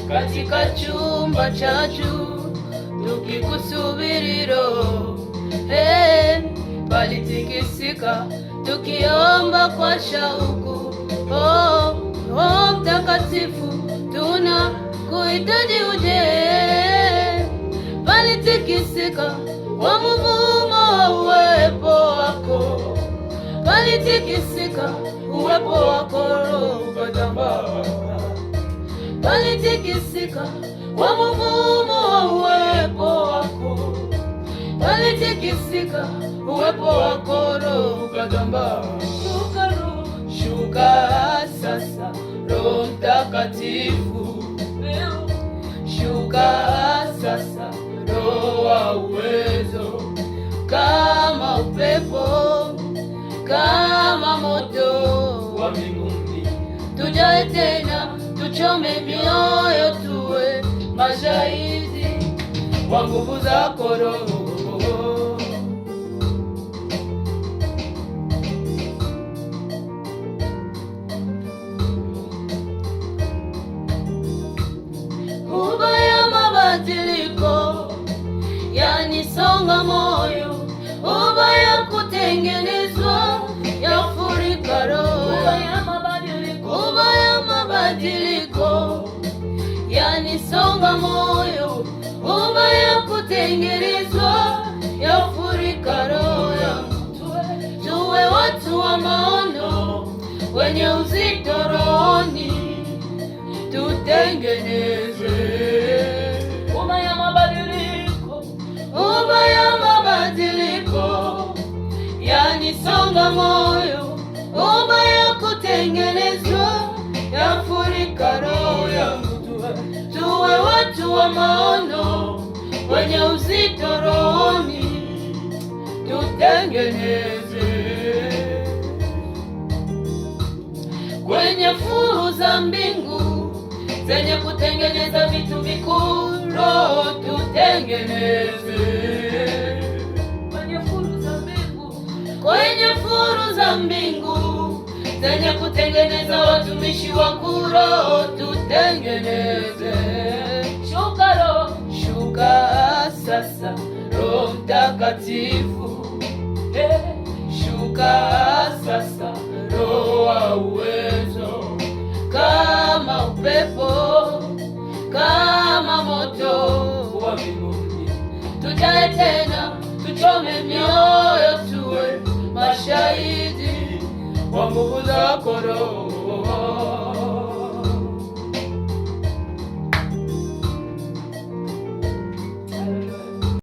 katika chumba cha juu tukikusubiri Roho. Palitikisika tukiomba kwa shauku. Mtakatifu tunakuhitaji uje. Palitikisika kwa mvumo wa uwepo wako. Palitikisika uwepo wako Roho ukatambaa. Palitikisika kwa mvumo wa uwepo wako. Palitikisika uwepo wako Roho ukatambaa. Shuka sasa Roho Mtakatifu. Shuka sasa Roho wa uwezo, kama upepo, kama moto wa mbinguni. Tujae tena, tuchome mioyo, tuwe mashahidi wa nguvu zako Roho. Yanisonga moyo, ubaya kutengenezwa, yafurika roho. Ubaya mabadiliko, yanisonga moyo, ubaya kutengenezwa, yafurika roho. Tuwe watu wa maono, wenye uzito rohoni, tutengeneze. Ubaya mabadiliko, yanisonga moyo, ubaya kutengenezwa, yafurika roho yangu. Tuwe watu wa maono, wenye uzito rohoni, tutengeneze. Kwenye furu za mbingu zenye kutengeneza vitu vikuu, Roho tutengeneze. Kwenye furu za mbingu zenye kutengeneza watumishi wakuu, Roho tutengeneze. Shuka Roho, shuka sasa Roho Mtakatifu. Shuka sasa Roho wa uwezo, kama